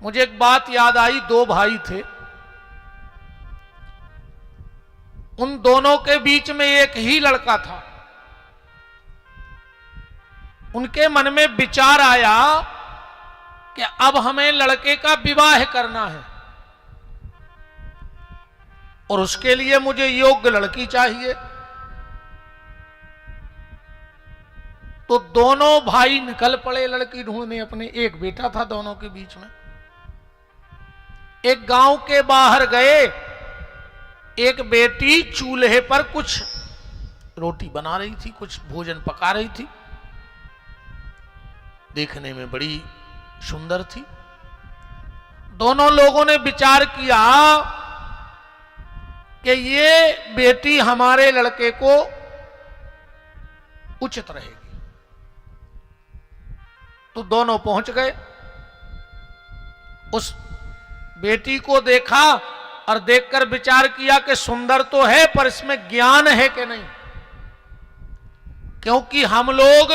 मुझे एक बात याद आई, दो भाई थे, उन दोनों के बीच में एक ही लड़का था। उनके मन में विचार आया कि अब हमें लड़के का विवाह करना है और उसके लिए मुझे योग्य लड़की चाहिए। तो दोनों भाई निकल पड़े लड़की ढूंढने अपने। एक बेटा था दोनों के बीच में। एक गांव के बाहर गए, एक बेटी चूल्हे पर कुछ रोटी बना रही थी, कुछ भोजन पका रही थी। देखने में बड़ी सुंदर थी। दोनों लोगों ने विचार किया कि ये बेटी हमारे लड़के को उचित रहेगी। तो दोनों पहुंच गए, उस बेटी को देखा और देखकर विचार किया कि सुंदर तो है पर इसमें ज्ञान है कि नहीं। क्योंकि हम लोग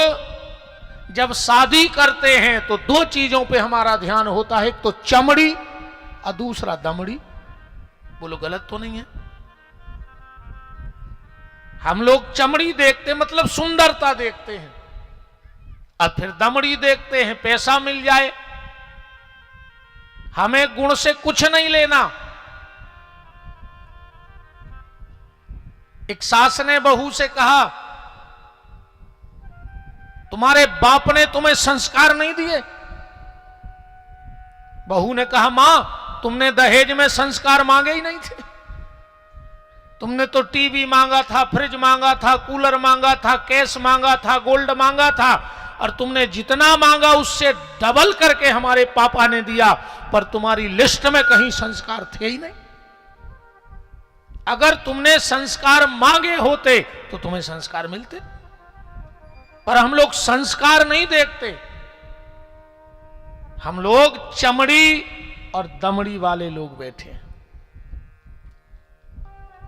जब शादी करते हैं तो दो चीजों पे हमारा ध्यान होता है, एक तो चमड़ी और दूसरा दमड़ी। बोलो गलत तो नहीं है? हम लोग चमड़ी देखते मतलब सुंदरता देखते हैं और फिर दमड़ी देखते हैं, पैसा मिल जाए। हमें गुण से कुछ नहीं लेना। एक सास ने बहू से कहा, तुम्हारे बाप ने तुम्हें संस्कार नहीं दिए? बहू ने कहा, मां तुमने दहेज में संस्कार मांगे ही नहीं थे। तुमने तो टीवी मांगा था, फ्रिज मांगा था, कूलर मांगा था, कैश मांगा था, गोल्ड मांगा था, और तुमने जितना मांगा उससे डबल करके हमारे पापा ने दिया, पर तुम्हारी लिस्ट में कहीं संस्कार थे ही नहीं। अगर तुमने संस्कार मांगे होते तो तुम्हें संस्कार मिलते, पर हम लोग संस्कार नहीं देखते। हम लोग चमड़ी और दमड़ी वाले लोग बैठे हैं।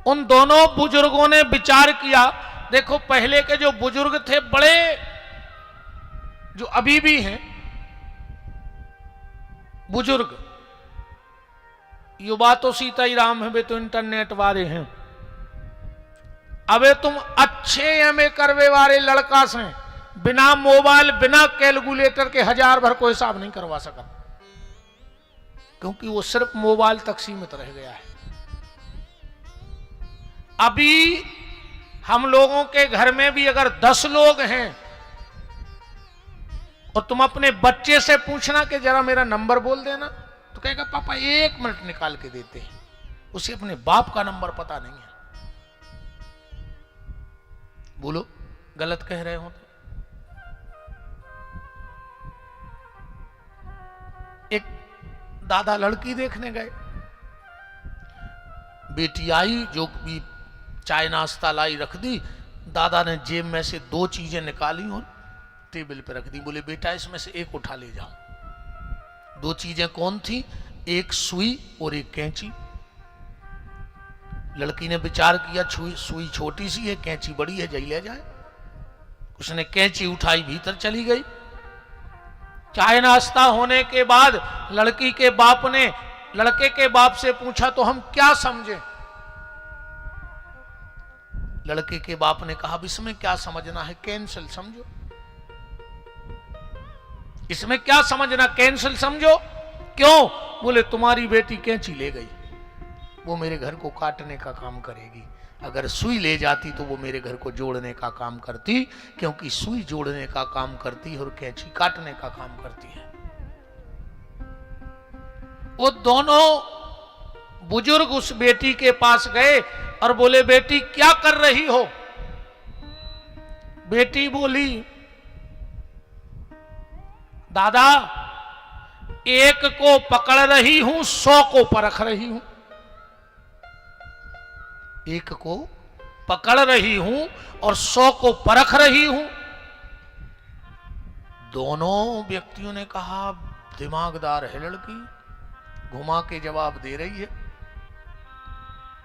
उन दोनों बुजुर्गों ने विचार किया। देखो पहले के जो बुजुर्ग थे, बड़े जो अभी भी हैं बुजुर्ग, युवा तो सीता ही राम है, वे तो इंटरनेट वाले हैं। अबे तुम अच्छे एमए करवे वाले लड़का से बिना मोबाइल बिना कैलकुलेटर के 1000 भर को हिसाब नहीं करवा सका, क्योंकि वो सिर्फ मोबाइल तक सीमित रह गया है। अभी हम लोगों के घर में भी अगर 10 लोग हैं और तुम अपने बच्चे से पूछना कि जरा मेरा नंबर बोल देना, तो कहेगा पापा 1 मिनट निकाल के देते हैं। उसे अपने बाप का नंबर पता नहीं है। बोलो गलत कह रहे हो तो? एक दादा लड़की देखने गए। बेटी आई, जो भी चाय नाश्ता लाई रख दी। दादा ने जेब में से 2 चीजें निकाली और टेबल पे रख दी। बोले बेटा इसमें से एक उठा ले जाओ। 2 चीजें कौन थी? एक सुई और एक कैंची। लड़की ने विचार किया सुई छोटी सी है, कैंची बड़ी है, जई ले जाए। उसने कैंची उठाई, भीतर चली गई। चाय नाश्ता होने के बाद लड़की के बाप ने लड़के के बाप से पूछा, तो हम क्या समझे? लड़के के बाप ने कहा, इसमें क्या समझना है, कैंसिल समझो। इसमें क्या समझना, कैंसिल समझो। क्यों? बोले तुम्हारी बेटी कैंची ले गई, वो मेरे घर को काटने का काम करेगी। अगर सुई ले जाती तो वो मेरे घर को जोड़ने का काम करती, क्योंकि सुई जोड़ने का काम करती है और कैंची काटने का काम करती है। वो दोनों बुजुर्ग उस बेटी के पास गए और बोले बेटी क्या कर रही हो? बेटी बोली, दादा एक को पकड़ रही हूं, 100 को परख रही हूं। एक को पकड़ रही हूं और 100 को परख रही हूं। दोनों व्यक्तियों ने कहा दिमागदार है लड़की, घुमा के जवाब दे रही है।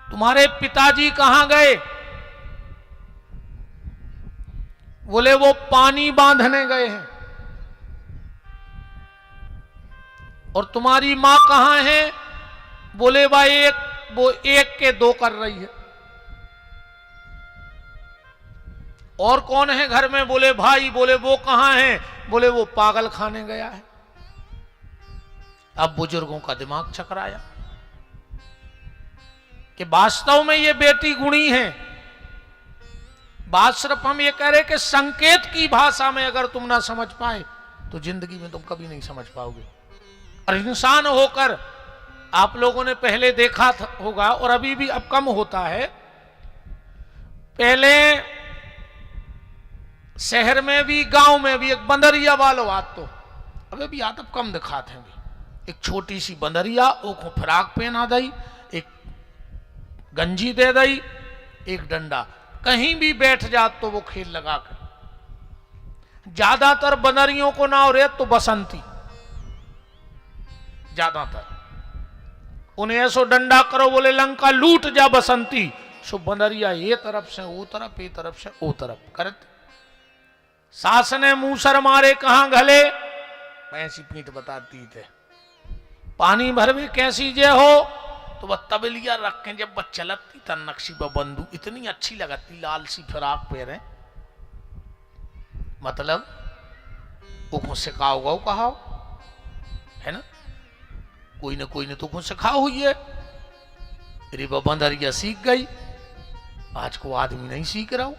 तुम्हारे पिताजी कहां गए? बोले वो पानी बांधने गए हैं। और तुम्हारी मां कहां है? बोले भाई वो एक के दो कर रही है। और कौन है घर में? बोले भाई। बोले वो कहां है? बोले वो पागल खाने गया है। अब बुजुर्गों का दिमाग चकराया कि वास्तव में ये बेटी गुणी है। बात सिर्फ हम ये कह रहे कि संकेत की भाषा में अगर तुम ना समझ पाए तो जिंदगी में तुम कभी नहीं समझ पाओगे। और इंसान होकर आप लोगों ने पहले देखा होगा, और अभी भी अब कम होता है। पहले शहर में भी गांव में भी एक बंदरिया वालो आत तो अबे भी आत अब कम दिखाते हैं। भी एक छोटी सी बंदरिया ओखो फ्राक पहना दई, एक गंजी दे दई, एक डंडा, कहीं भी बैठ जात तो वो खेल लगा कर। ज्यादातर बंदरियों को नाव रे तो बसंती, ज्यादातर उन्हें ऐसो डंडा करो बोले लंका लूट जा बसंती, सो बंदरिया ये तरफ से वो तरफ, ये तरफ से वो तरफ करते। सास ने मूसर मारे कहां घले, ऐसी पीठ बताती थे। पानी भरवे कैसी जे हो, तो वह तबलिया रख के जब वह चलती था नक्शी बंदू, इतनी अच्छी लगती, लाल सी फिराक पहने। मतलब वो सिखाओ गो कहा है ना, कोई ने तो को सिखाओ हुई है। रे बंदरिया सीख गई, आज को आदमी नहीं सीख रहा हो,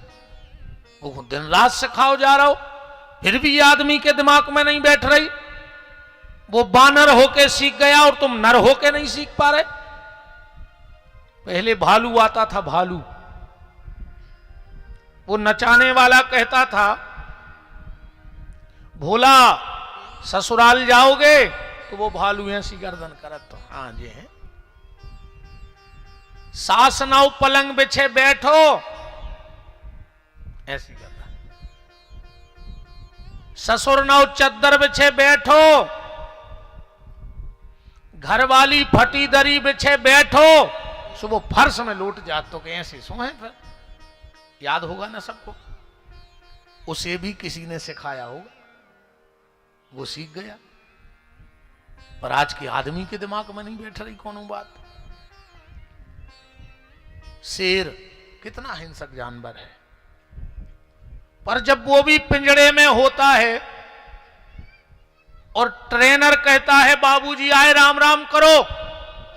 वो दिन रात सिखाओ जा रहा हो, फिर भी ये आदमी के दिमाग में नहीं बैठ रही। वो बानर होके सीख गया और तुम नर होके नहीं सीख पा रहे। पहले भालू आता था, भालू, वो नचाने वाला कहता था भोला ससुराल जाओगे, तो वो भालू ऐसी गर्दन करत तो हाँ जी है। सास नाव पलंग बिछे बैठो, ऐसी गर्दन। ससुर नाव चद्दर बिछे बैठो, घर वाली फटी दरी बिछे बैठो, सुबह फर्श में लौट जाते तो ऐसे सो है। फिर याद होगा ना सबको, उसे भी किसी ने सिखाया होगा, वो सीख गया। पर आज के आदमी के दिमाग में नहीं बैठ रही कोनो बात। शेर कितना हिंसक जानवर है, पर जब वो भी पिंजड़े में होता है और ट्रेनर कहता है बाबूजी आए राम राम करो,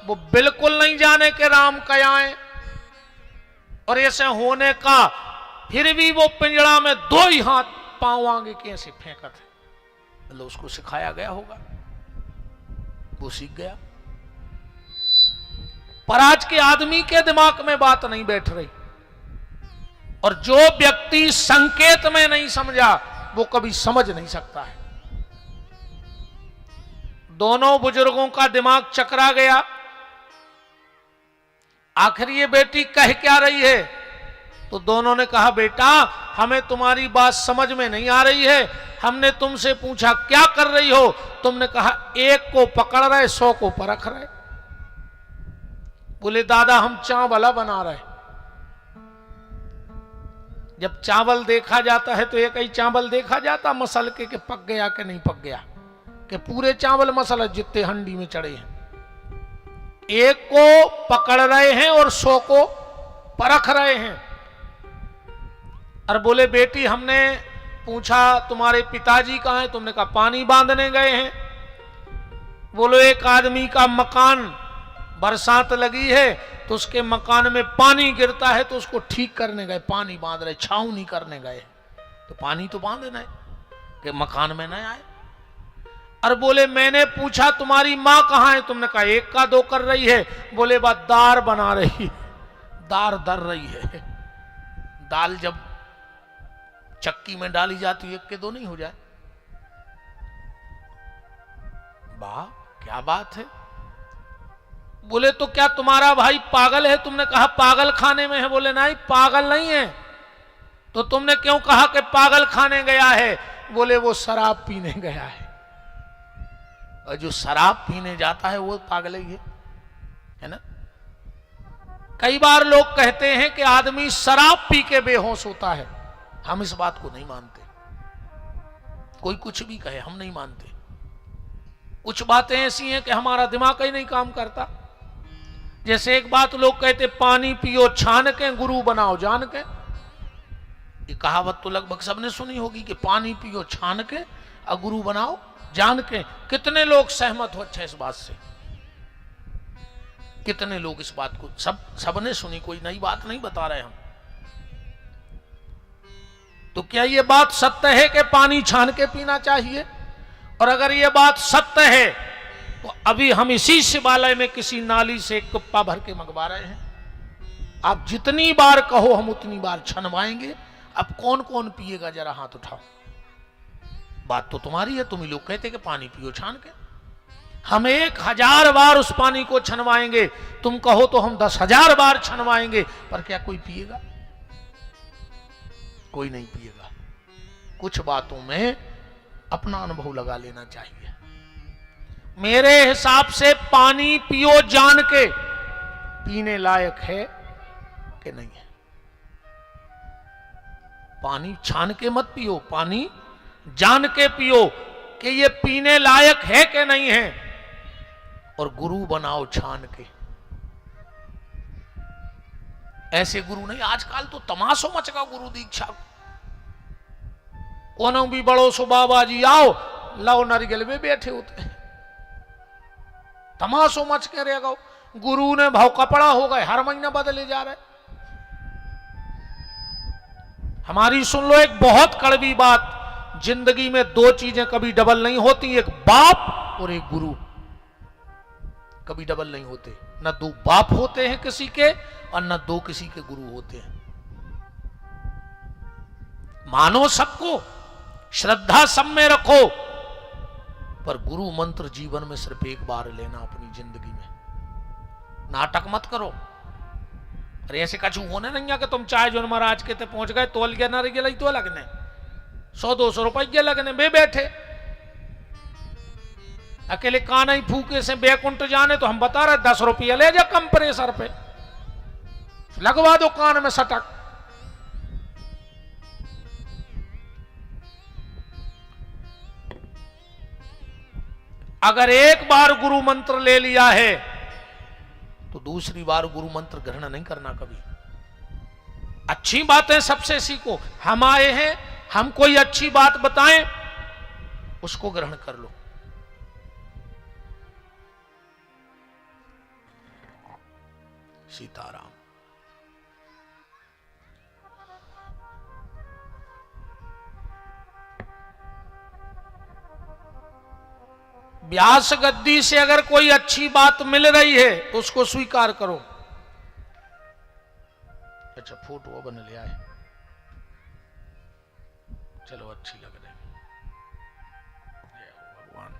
वो बिल्कुल नहीं जाने के राम क्या है। और ऐसे होने का फिर भी वो पिंजड़ा में दो ही हाथ पांव आगे कैसे फेंकत है, मतलब उसको सिखाया गया होगा, वो सीख गया। पर आज के आदमी के दिमाग में बात नहीं बैठ रही। और जो व्यक्ति संकेत में नहीं समझा वो कभी समझ नहीं सकता है। दोनों बुजुर्गों का दिमाग चकरा गया। आखिर ये बेटी कह क्या रही है? तो दोनों ने कहा बेटा हमें तुम्हारी बात समझ में नहीं आ रही है, हमने तुमसे पूछा क्या कर रही हो, तुमने कहा एक को पकड़ रहे 100 को परख रहे। बोले दादा हम चावल बना रहे। जब चावल देखा जाता है तो एक ही चावल देखा जाता मसल के पक गया कि नहीं पक गया, कि पूरे चावल मसाला जितने हंडी में चढ़े हैं। एक को पकड़ रहे हैं और 100 को परख रहे हैं। और बोले बेटी हमने पूछा तुम्हारे पिताजी कहां हैं, तुमने कहा पानी बांधने गए हैं। बोलो एक आदमी का मकान बरसात लगी है तो उसके मकान में पानी गिरता है तो उसको ठीक करने गए, पानी बांध रहे, छावनी करने गए, तो पानी तो बांधना है कि मकान में न आए। और बोले मैंने पूछा तुम्हारी मां कहां है, तुमने कहा एक का दो कर रही है। बोले बात दार बना रही, दार दर रही है। दाल जब चक्की में डाली जाती है एक के दो नहीं हो जाए। वाह क्या बात है। बोले तो क्या तुम्हारा भाई पागल है, तुमने कहा पागल खाने में है। बोले नहीं पागल नहीं है। तो तुमने क्यों कहा कि पागल खाने गया है? बोले वो शराब पीने गया है। और जो शराब पीने जाता है वो पागल ही है ना। कई बार लोग कहते हैं कि आदमी शराब पी के बेहोश होता है, हम इस बात को नहीं मानते। कोई कुछ भी कहे हम नहीं मानते। कुछ बातें ऐसी हैं कि हमारा दिमाग ही नहीं काम करता। जैसे एक बात लोग कहते, पानी पियो छान के, गुरु बनाओ जान के। ये कहावत तो लगभग सबने सुनी होगी कि पानी पियो छान के और गुरु बनाओ जान के। कितने लोग सहमत हो अच्छा इस बात से? कितने लोग इस बात को सबने सुनी, कोई नई बात नहीं बता रहे हम। तो क्या ये बात सत्य है कि पानी छान के पीना चाहिए? और अगर ये बात सत्य है तो अभी हम इसी शिवालय में किसी नाली से एक कुप्पा भर के मंगवा रहे हैं। आप जितनी बार कहो हम उतनी बार छनवाएंगे। अब कौन कौन पिएगा जरा हाथ उठाओ। बात तो तुम्हारी है, तुम ही लोग कहते कि पानी पियो छान के। हम 1000 बार उस पानी को छनवाएंगे, तुम कहो तो हम 10,000 बार छनवाएंगे, पर क्या कोई पिएगा? कोई नहीं पिएगा। कुछ बातों में अपना अनुभव लगा लेना चाहिए। मेरे हिसाब से पानी पियो जान के पीने लायक है कि नहीं है? पानी छान के मत पियो, पानी जान के पियो कि ये पीने लायक है कि नहीं है। और गुरु बनाओ छान के। ऐसे गुरु नहीं, आजकल तो तमाशो मचका गुरु दीक्षा। कोनो भी बड़ो सो बाबा जी आओ, लाओ नारियल में बैठे होते हैं। तमाशो मच के रह गो। गुरु ने भाव कपड़ा हो गए, हर महीना बदले जा रहे। हमारी सुन लो एक बहुत कड़वी बात, जिंदगी में 2 चीजें कभी डबल नहीं होती, एक बाप और एक गुरु। कभी डबल नहीं होते। न 2 बाप होते हैं किसी के और न 2 किसी के गुरु होते हैं। मानो सबको, श्रद्धा सब में रखो, पर गुरु मंत्र जीवन में सिर्फ एक बार लेना अपनी जिंदगी में। नाटक मत करो। अरे ऐसे कछु होने नहीं है कि तुम चाहे जो महाराज के ते पहुंच गए, तोल गया ना गया तो लगने 100-200 रुपये लगने बे बैठे। अकेले काना ही फूके से बैकुंठ जाने तो हम बता रहे 10 रुपये ले जा कंप्रेसर पे, लगवा दो कान में सटक। अगर एक बार गुरु मंत्र ले लिया है तो दूसरी बार गुरु मंत्र ग्रहण नहीं करना कभी। अच्छी बातें सबसे सीखो। हम आए हैं, हम कोई अच्छी बात बताएं, उसको ग्रहण कर लो। सीताराम। व्यास गद्दी से अगर कोई अच्छी बात मिल रही है तो उसको स्वीकार करो। अच्छा फोटो बन लिया है, चलो अच्छी लग रही। जय हो भगवान।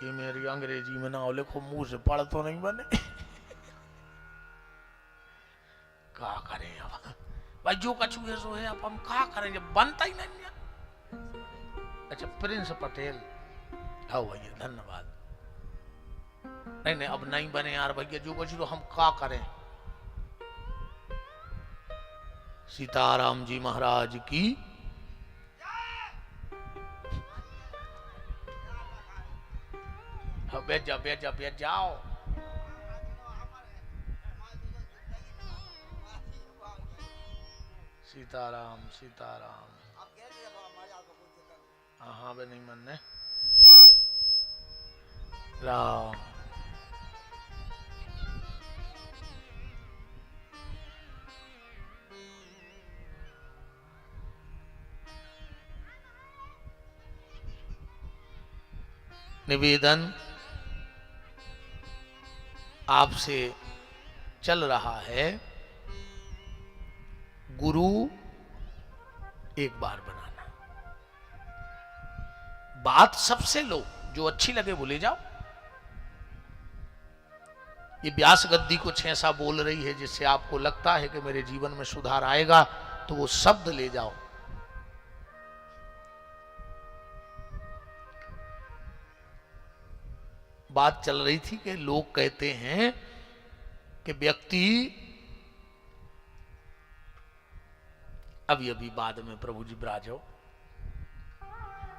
ये मेरी अंग्रेजी में ना लिखो, मुंह से पढ़ तो नहीं बने। क्या करें अब भाई, जो कछु है सो है, अब हम क्या करें जब बनता ही नहीं है। अच्छा प्रिंस पटेल, हाँ भैया धन्यवाद। नहीं नहीं अब नहीं बने यार भैया, जो कछु तो हम क्या करें। सीताराम जी महाराज की। हाँ बैठ जाओ बैठ जाओ बैठ जाओ। सीताराम सीताराम। हाँ बे नहीं मनने राम। निवेदन आपसे चल रहा है, गुरु एक बार बनाना। बात सबसे लो, जो अच्छी लगे वो ले जाओ। ये व्यास गद्दी कुछ ऐसा बोल रही है जिससे आपको लगता है कि मेरे जीवन में सुधार आएगा, तो वो शब्द ले जाओ। बात चल रही थी कि लोग कहते हैं कि व्यक्ति अभी अभी बाद में प्रभु जी ब्राजो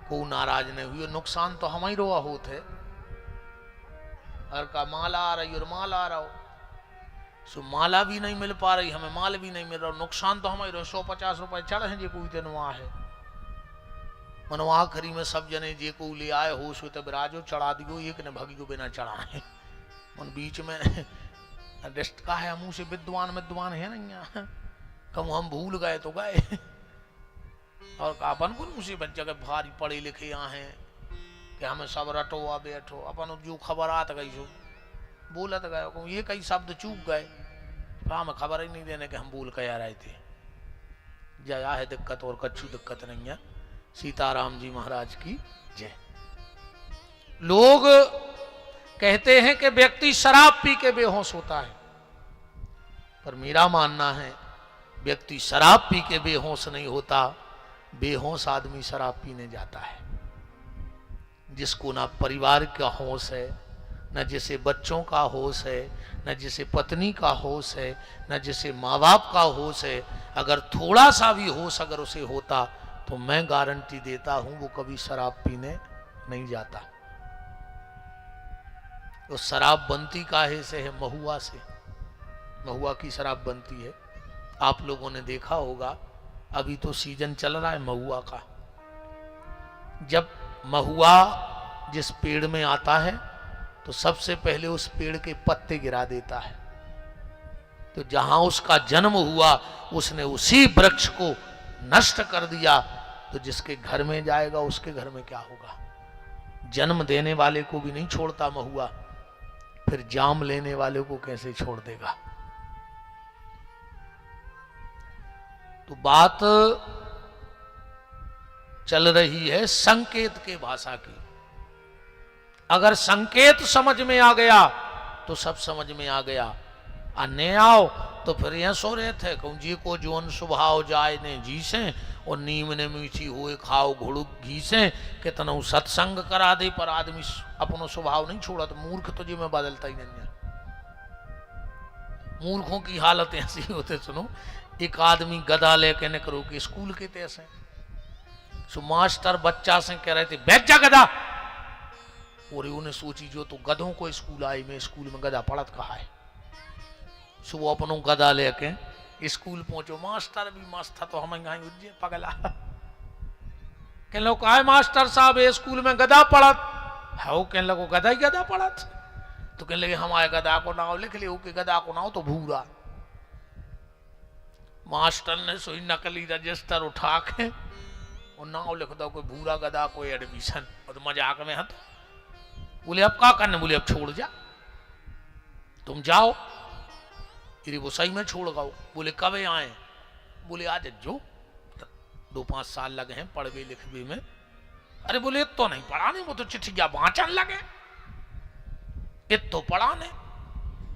को नाराज नहीं हुई, नुकसान तो हम ही रोआ होते, हर का माला आ रही और माल आ रहा हो, सो माला भी नहीं मिल पा रही, हमें माल भी नहीं मिल रहा, नुकसान तो हमारे 150 रुपए चढ़ हैं जे कोई तेनवा है मनवा आखिरी में सब जने जे को ले आए हो सो तब राजो चढ़ा दियो, एक ने भगियो बिना चढ़ाए। उन बीच में डिस्ट का है मुंह से विद्वान विद्वान है नहीं, कम हम भूल गए तो गए, और अपन को मुसीबत जगह भारी पढ़े लिखे यहाँ हैं कि हमें सब रटो आ बैठो, अपन जो खबर आत गई जो बोलत गए, ये कई शब्द चूक गए, हमें खबर ही नहीं देने के हम बोल के आ रहे थे। जया है दिक्कत और कच्छू दिक्कत नहीं है। सीताराम जी महाराज की जय। लोग कहते हैं कि व्यक्ति शराब पी के बेहोश होता है, पर मेरा मानना है व्यक्ति शराब पी के बेहोश नहीं होता, बेहोश आदमी शराब पीने जाता है। जिसको ना परिवार का होश है, न जिसे बच्चों का होश है, न जिसे पत्नी का होश है, न जिसे माँ बाप का होश है, अगर थोड़ा सा भी होश अगर उसे होता तो मैं गारंटी देता हूं वो कभी शराब पीने नहीं जाता। तो शराब बनती काहे से है? महुआ से। महुआ की शराब बनती है। आप लोगों ने देखा होगा, अभी तो सीजन चल रहा है महुआ का। जब महुआ जिस पेड़ में आता है तो सबसे पहले उस पेड़ के पत्ते गिरा देता है। तो जहां उसका जन्म हुआ उसने उसी वृक्ष को नष्ट कर दिया, तो जिसके घर में जाएगा उसके घर में क्या होगा? जन्म देने वाले को भी नहीं छोड़ता महुआ, फिर जाम लेने वाले को कैसे छोड़ देगा? तो बात चल रही है संकेत के भाषा की। अगर संकेत समझ में आ गया तो सब समझ में आ गया, अन्य आओ तो फिर यह सो रहे थे कहूँ जी को जोन स्वभाव जाए ने जी से और नीम ने मीठी हुए खाओ घुड़ुक घी से, कितना सत्संग करा दे पर आदमी अपनो स्वभाव नहीं छोड़ा। तो मूर्ख तो जी में बदलता ही नहीं है। मूर्खों की हालत ऐसी होते। सुनो, एक आदमी गधा लेके निकलो कि स्कूल के तैसे सो मास्टर बच्चा से कह रहे थे बैठ जा गधा, और उन्हें सोची जो तो गधों को स्कूल आई, में स्कूल में गधा पढ़त कहा है। सो वो अपनों गधा लेके स्कूल पहुंचो। मास्टर भी मस्त था तो हम उज्जे पगला कह लो का मास्टर साहब स्कूल में गधा पढ़त है? वो कहने लगो गधा ही गधा पढ़त। तो कहने लगे हमारे गधा को नाव लिख ले, गधा को नाव तो भूरा। मास्टर ने सोई नकली रजिस्टर उठा के और नाव लिख दो कोई भूरा गधा कोई एडमिशन, और तो मजाक में है। बोले अब क्या करने? बोले अब छोड़ जा, तुम जाओ। फिर वो सही में छोड़ गाओ। बोले कब आए? बोले आज जो 2-5 साल लगे हैं पढ़वे लिखवे में। अरे बोले तो नहीं पढ़ाने, वो तो चिट्ठिया बाँचन लगे, इत तो पढ़ाने।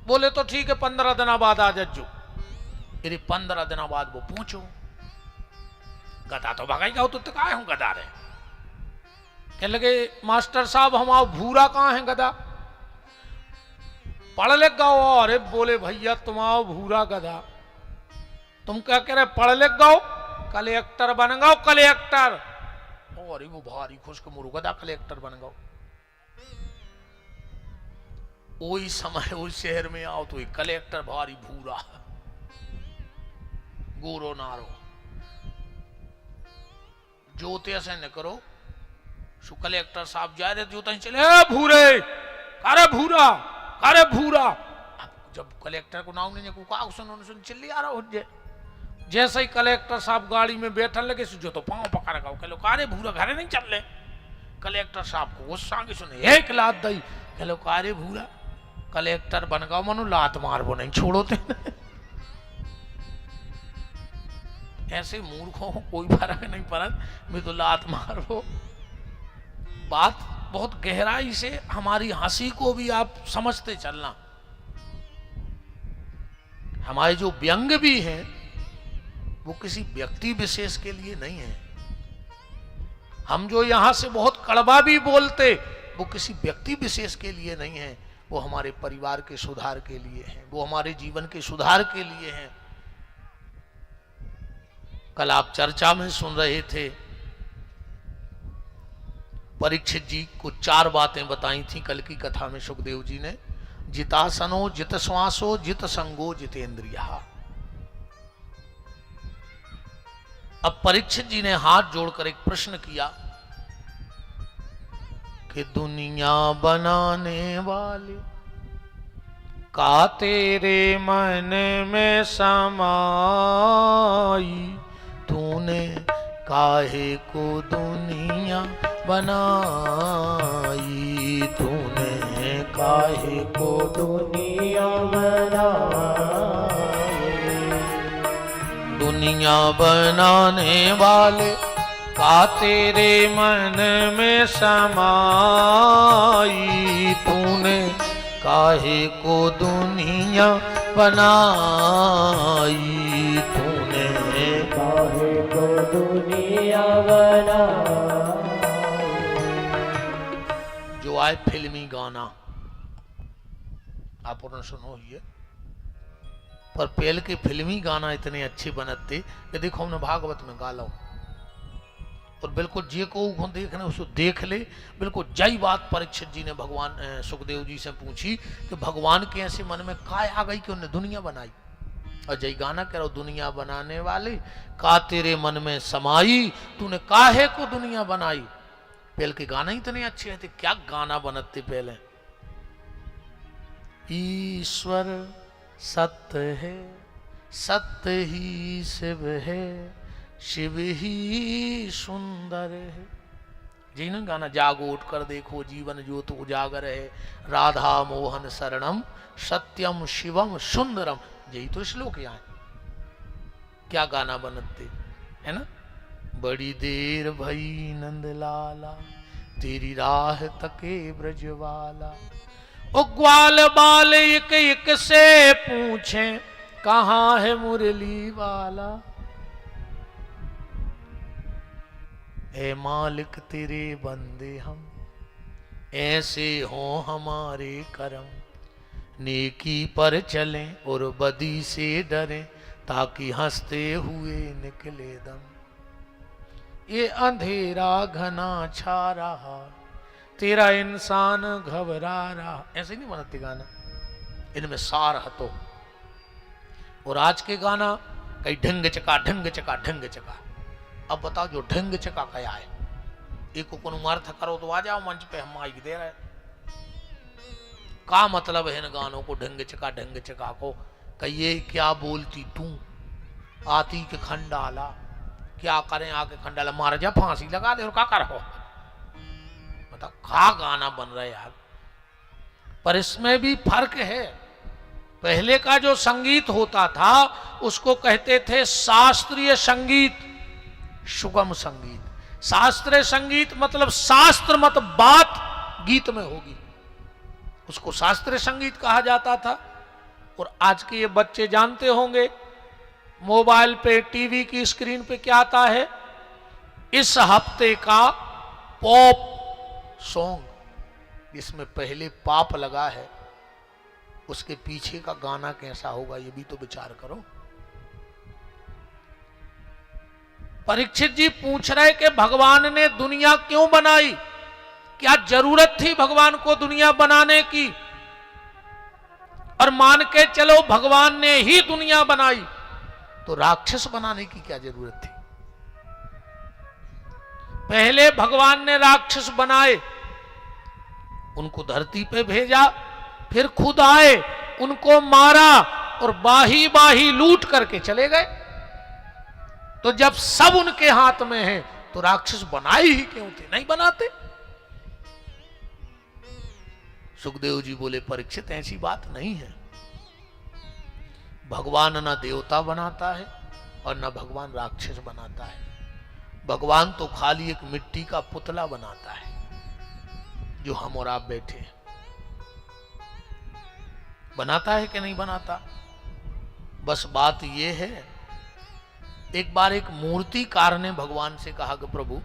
बोले तो ठीक है 15 दिन बाद आ जो। फिर 15 दिन बाद वो पूछो, गधा तो भगाई गाओ, तो कहा हूं गधा रहे। कहने लगे मास्टर साहब हमारा भूरा कहाँ है गधा? पढ़ लिख गाओ। अरे बोले भैया तुम्हारा भूरा गधा। तुम क्या कह रहे? पढ़ लिख गाओ, कलेक्टर बन गाओ कलेक्टर। अरे वो भारी खुश के मुरु गधा कलेक्टर बन गाओ। वही समय उस शहर में आओ तो कलेक्टर भारी भूरा गोरो नारो जोते से न करो। सु कलेक्टर साहब जा रहे जोते चले भूरे, अरे भूरा, अरे भूरा। अब जब कलेक्टर को नाम नहीं को सुन चिल्ली आ रहा हो। जैसे ही कलेक्टर साहब गाड़ी में बैठने लगे जो तो पांव पकड़ गए। कह लो अरे भूरा घरे नहीं चल रहे। कलेक्टर साहब को गुस्सा आगे सुने एक लात दई। कह लो अरे भूरा कलेक्टर बन गया मनु लात मार वो नहीं छोड़ोते। ऐसे मूर्खों को कोई फर्क नहीं पड़त, मैं तो लात मार वो। बात बहुत गहराई से हमारी हंसी को भी आप समझते चलना। हमारे जो व्यंग भी हैं वो किसी व्यक्ति विशेष के लिए नहीं है। हम जो यहां से बहुत कड़वा भी बोलते वो किसी व्यक्ति विशेष के लिए नहीं है, वो हमारे परिवार के सुधार के लिए है, वो हमारे जीवन के सुधार के लिए है। कल आप चर्चा में सुन रहे थे, परीक्षित जी को 4 बातें बताई थी कल की कथा में सुखदेव जी ने। जितासनो, जित श्वासो, जित संगो, जितेंद्रिया। अब परीक्षित जी ने हाथ जोड़कर एक प्रश्न किया कि दुनिया बनाने वाले का तेरे मन में समाई, तूने काहे को दुनिया बनाई, तूने काहे को दुनिया बनाई। दुनिया बनाने वाले का तेरे मन में समाई, तूने काहे को दुनिया बनाई, तूने काहे को दुनिया बनाई। जो आए फिल्मी गाना आप सुनो ये, पर पहले के फिल्मी गाना इतने अच्छे बनते कि देखो हमने भागवत में गा लो, और बिल्कुल जे को देखने उसको देख ले। बिल्कुल जय बात परीक्षित जी ने भगवान सुखदेव जी से पूछी कि भगवान के ऐसे मन में काय आ गई कि उन्होंने दुनिया बनाई। और जय गाना कह रहा, दुनिया बनाने वाले का तेरे मन में समाई, तूने काहे को दुनिया बनाई। पहले के गाना ही इतने अच्छे थे, क्या गाना बनते पहले। ईश्वर सत्य है, सत्य ही शिव है, शिव ही सुंदर है। जी ना गाना, जागो उठ कर देखो जीवन ज्योत उजागर है, राधा मोहन शरणम सत्यम शिवम सुंदरम। यही तो श्लोक यहाँ है। क्या गाना बनते है ना। बड़ी देर भई नंद लाला, तेरी राह तके ब्रजवाला। ओ ग्वाल बाल एक एक से पूछे, कहाँ है मुरली वाला। ए मालिक तेरे बंदे हम, ऐसे हो हमारे करम। नेकी पर चलें और बदी से डरें, ताकि हंसते हुए निकले दम। ये अंधेरा घना छा रहा, तेरा इंसान घबरा रहा। ऐसे नहीं बनते गाना, इनमें सार हतो। और आज के गाना कई ढंग चका ढंग चका ढंग चका। अब बताओ जो ढंग चका क्या है। एक को अर्थ करो तो आ जाओ मंच पे, हम माइक दे रहे। का मतलब है इन गानों को ढंग चका को। कहिए क्या बोलती तू, आती के खंडाला। क्या करें आके खंडाला, मार जा फांसी लगा दे और क्या करो। बताओ का गाना बन रहा है यार। पर इसमें भी फर्क है। पहले का जो संगीत होता था उसको कहते थे शास्त्रीय संगीत, सुगम संगीत। शास्त्रीय संगीत मतलब शास्त्र मत बात गीत में होगी, उसको शास्त्रीय संगीत कहा जाता था। और आज के ये बच्चे जानते होंगे, मोबाइल पे टीवी की स्क्रीन पे क्या आता है, इस हफ्ते का पॉप सॉन्ग, जिसमें पहले पाप लगा है, उसके पीछे का गाना कैसा होगा ये भी तो विचार करो। परीक्षित जी पूछ रहे कि भगवान ने दुनिया क्यों बनाई, क्या जरूरत थी भगवान को दुनिया बनाने की। और मान के चलो भगवान ने ही दुनिया बनाई, तो राक्षस बनाने की क्या जरूरत थी। पहले भगवान ने राक्षस बनाए, उनको धरती पे भेजा, फिर खुद आए, उनको मारा और बाही बाही लूट करके चले गए। तो जब सब उनके हाथ में है तो राक्षस बनाए ही क्यों थे, नहीं बनाते। सुखदेव जी बोले परीक्षित ऐसी बात नहीं है। भगवान ना देवता बनाता है और ना भगवान राक्षस बनाता है। भगवान तो खाली एक मिट्टी का पुतला बनाता है, जो हम और आप बैठे हैं। बनाता है कि नहीं बनाता। बस बात यह है, एक बार एक मूर्तिकार ने भगवान से कहा कि प्रभु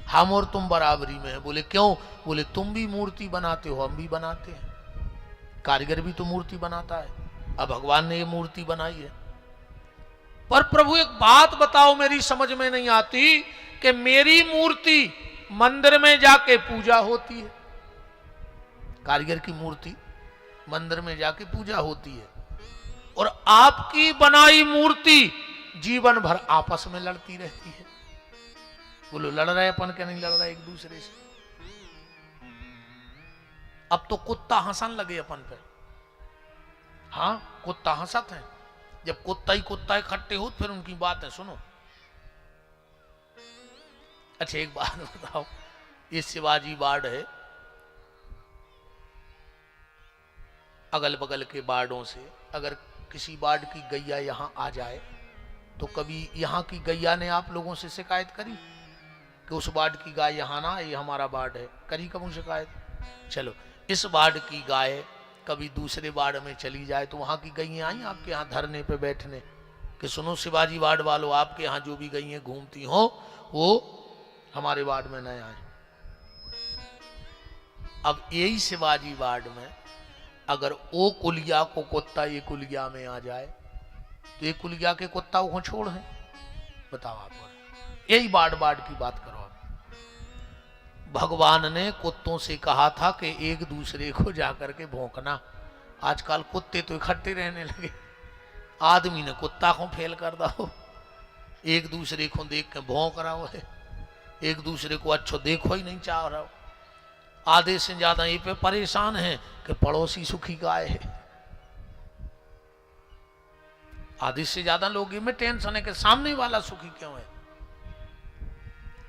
हम और तुम बराबरी में हैं। बोले क्यों। बोले तुम भी मूर्ति बनाते हो, हम भी बनाते हैं, कारीगर भी तो मूर्ति बनाता है। अब भगवान ने ये मूर्ति बनाई है, पर प्रभु एक बात बताओ, मेरी समझ में नहीं आती कि मेरी मूर्ति मंदिर में जाके पूजा होती है, कारीगर की मूर्ति मंदिर में जाके पूजा होती है, और आपकी बनाई मूर्ति जीवन भर आपस में लड़ती रहती है। बोलो लड़ रहे अपन क्या नहीं लड़ रहे एक दूसरे से? अब तो कुत्ता हंसन लगे अपन पे। हाँ, कुत्ता हंसत है। जब कुत्ता ही कुत्ता इकट्ठे हो फिर उनकी बात है सुनो। अच्छा एक बात बताओ, ये शिवाजी वार्ड है, अगल बगल के वार्डों से अगर किसी वार्ड की गैया यहां आ जाए तो कभी यहां की गैया ने आप लोगों से शिकायत करी कि उस वार्ड की गाय यहां ना, ये हमारा वार्ड है? करी कभी शिकायत? चलो, इस वार्ड की गाय कभी दूसरे वार्ड में चली जाए तो वहां की गैया आई आपके यहाँ धरने पे बैठने कि सुनो शिवाजी वार्ड वालों, आपके यहाँ जो भी गैया घूमती हो वो हमारे वार्ड में न आए। अब यही शिवाजी वार्ड में अगर वो कुलिया को कुत्ता ये कुलिया में आ जाए तो ये कुलिया के कुत्ता वो छोड़ है? बताओ आप, यही वार्ड की बात करो। भगवान ने कुत्तों से कहा था कि एक दूसरे को जाकर के भौंकना। आजकल कुत्ते तो इकट्ठे रहने लगे, आदमी ने कुत्ता को फेल कर दो, एक दूसरे को देख के भौंक रहा हो है, एक दूसरे को अच्छो देखो ही नहीं चाह रहा हो। आधे से ज्यादा ये पे परेशान है कि पड़ोसी सुखी गाय है। आधे से ज्यादा लोग ये में टेंशन है कि सामने वाला सुखी क्यों है।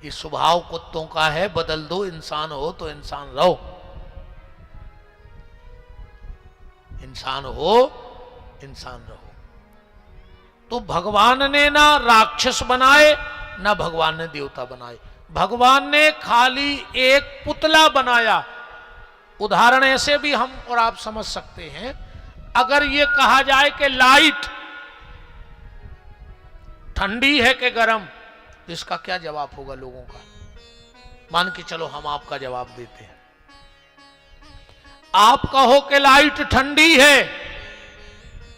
ये स्वभाव कुत्तों का है, बदल दो, इंसान हो तो इंसान रहो, इंसान हो इंसान रहो। तो भगवान ने ना राक्षस बनाए ना भगवान ने देवता बनाए, भगवान ने खाली एक पुतला बनाया। उदाहरण ऐसे भी हम और आप समझ सकते हैं, अगर ये कहा जाए कि लाइट ठंडी है कि गर्म, तो इसका क्या जवाब होगा लोगों का? मान के चलो हम आपका जवाब देते हैं, आप कहो कि लाइट ठंडी है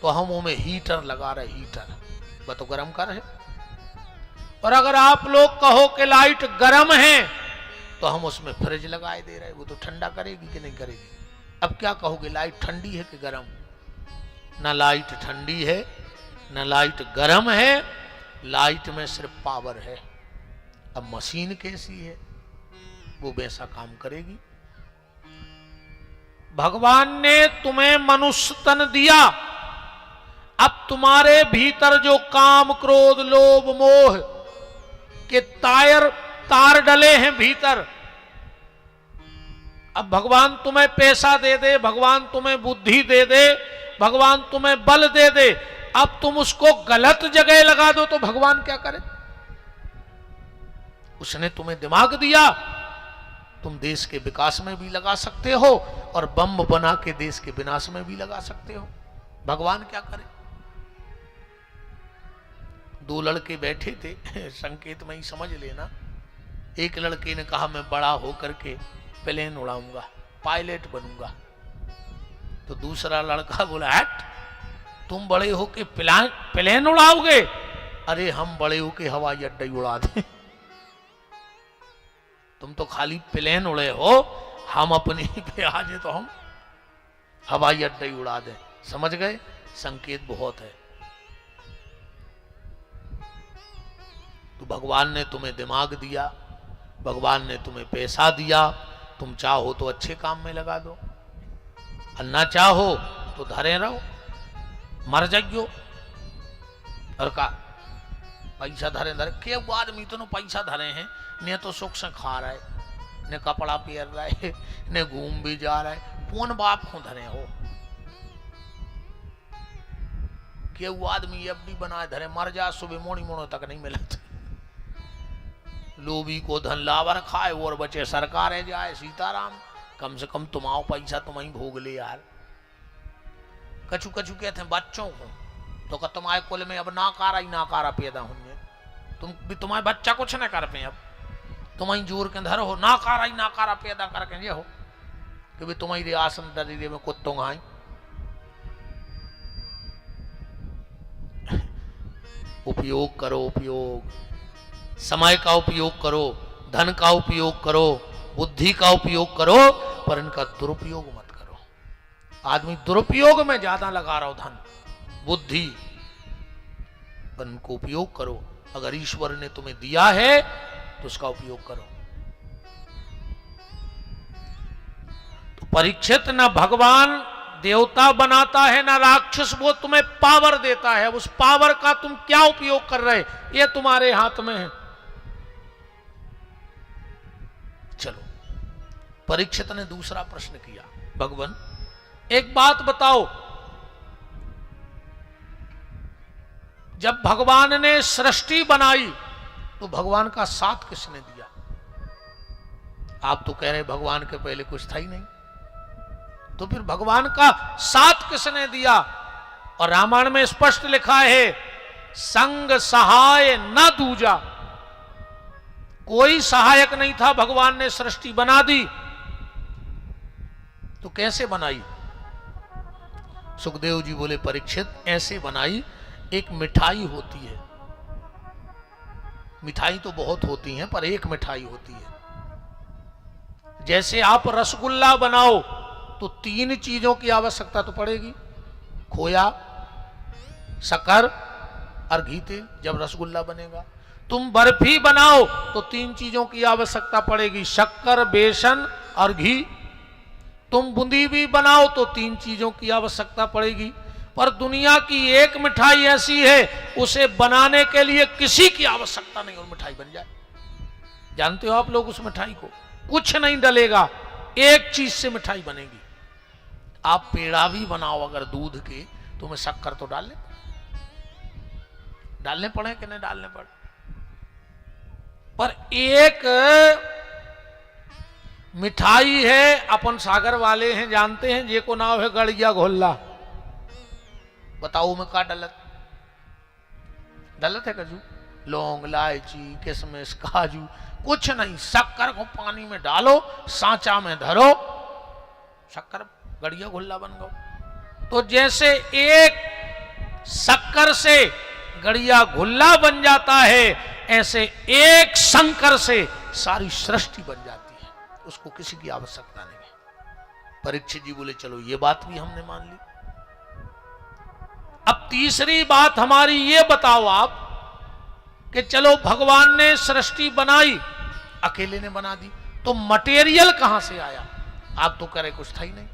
तो हम उनमें हीटर लगा रहे, हीटर वह तो गर्म कर है। और अगर आप लोग कहो कि लाइट गर्म है तो हम उसमें फ्रिज लगाए दे रहे, वो तो ठंडा करेगी कि नहीं करेगी? अब क्या कहोगे, लाइट ठंडी है कि गर्म? ना लाइट ठंडी है ना लाइट गर्म है, लाइट में सिर्फ पावर है। अब मशीन कैसी है, वो वैसा काम करेगी। भगवान ने तुम्हें मनुष्य तन दिया, अब तुम्हारे भीतर जो काम क्रोध लोभ मोह के तार डले हैं भीतर, अब भगवान तुम्हें पैसा दे दे, भगवान तुम्हें बुद्धि दे दे, भगवान तुम्हें बल दे दे, अब तुम उसको गलत जगह लगा दो तो भगवान क्या करे? उसने तुम्हें दिमाग दिया, तुम देश के विकास में भी लगा सकते हो और बम बना के देश के विनाश में भी लगा सकते हो। भगवान क्या करे? दो लड़के बैठे थे, संकेत में ही समझ लेना। एक लड़के ने कहा मैं बड़ा होकर के प्लेन उड़ाऊंगा, पायलट बनूंगा। तो दूसरा लड़का बोला हट, तुम बड़े हो के प्लेन उड़ाओगे? अरे हम बड़े हो के हवाई अड्डा ही उड़ा दें। तुम तो खाली प्लेन उड़े हो, हम अपने पे आ जाए तो हम हवाई अड्डा ही उड़ा दें। समझ गए? संकेत बहुत है। तो भगवान ने तुम्हें दिमाग दिया, भगवान ने तुम्हें पैसा दिया, तुम चाहो तो अच्छे काम में लगा दो, और ना चाहो तो धरे रहो, मर जाइयो। और का पैसा धरे के वो आदमी तो पैसा धरे हैं, ने तो सुख से खा रहा है, ने कपड़ा पहन रहा है, ने घूम भी जा रहा है, कौन बाप को धरे हो? के वो आदमी एफडी बनाए धरे, मर जा सुबह मोड़ी मोड़ो तक नहीं मिलत। लोभी को धन लावर खाए और बचे सरकारें जाए। सीताराम, कम से कम तुम आओ पैसा तुम ही भोग ले यार। कछु कछु कहते हैं बच्चों को, तो का तुम्हारे कुल में अब नाकारा ही नाकारा पैदा होंगे, तुम भी तुम्हारे बच्चा कुछ न कर पे, अब तुम ही जोर के धर हो, नाकारा ही नाकारा पैदा करके ये हो कि भी तुम्हारी आसन दरीरे में कुत्तों घाई। उपयोग करो, उपयोग, समय का उपयोग करो, धन का उपयोग करो, बुद्धि का उपयोग करो, पर इनका दुरुपयोग मत करो। आदमी दुरुपयोग में ज्यादा लगा रहा हो धन बुद्धि, पर इनको उपयोग करो। अगर ईश्वर ने तुम्हें दिया है तो उसका उपयोग करो। तो परीक्षित न भगवान देवता बनाता है ना राक्षस, वो तुम्हें पावर देता है। उस पावर का तुम क्या उपयोग कर रहे, ये तुम्हारे हाथ में है। चलो, परीक्षित ने दूसरा प्रश्न किया, भगवान एक बात बताओ, जब भगवान ने सृष्टि बनाई तो भगवान का साथ किसने दिया? आप तो कह रहे भगवान के पहले कुछ था ही नहीं, तो फिर भगवान का साथ किसने दिया? और रामायण में स्पष्ट लिखा है, संग सहाय न दूजा, कोई सहायक नहीं था। भगवान ने सृष्टि बना दी, तो कैसे बनाई? सुखदेव जी बोले, परीक्षित ऐसे बनाई, एक मिठाई होती है, मिठाई तो बहुत होती हैं पर एक मिठाई होती है। जैसे आप रसगुल्ला बनाओ तो 3 चीजों की आवश्यकता तो पड़ेगी, खोया, शक्कर और घी तेल, जब रसगुल्ला बनेगा। तुम बर्फी बनाओ तो 3 चीजों की आवश्यकता पड़ेगी, शक्कर, बेसन और घी। तुम बूंदी भी बनाओ तो 3 चीजों की आवश्यकता पड़ेगी। पर दुनिया की एक मिठाई ऐसी है, उसे बनाने के लिए किसी की आवश्यकता नहीं और मिठाई बन जाए। जानते हो आप लोग उस मिठाई को? कुछ नहीं डलेगा, एक चीज से मिठाई बनेगी। आप पेड़ा भी बनाओ अगर दूध के, तो में शक्कर तो डालने पड़े कि नहीं डालने पड़े? पर एक मिठाई है, अपन सागर वाले हैं, जानते हैं, जे को नाम है गड़िया घोल्ला। बताओ में का डलत है? काजू, लौंग, इलायची, किशमिश, काजू, कुछ नहीं। शक्कर को पानी में डालो, सांचा में धरो, शक्कर गड़िया घोल्ला बन गया। तो जैसे एक शक्कर से गड़िया घुल्ला बन जाता है, ऐसे एक शंकर से सारी सृष्टि बन जाती है, उसको किसी की आवश्यकता नहीं है। परीक्षित जी बोले, चलो ये बात भी हमने मान ली। अब तीसरी बात हमारी ये बताओ आप कि चलो भगवान ने सृष्टि बनाई, अकेले ने बना दी, तो मटेरियल कहां से आया? आप तो कह रहे कुछ था ही नहीं,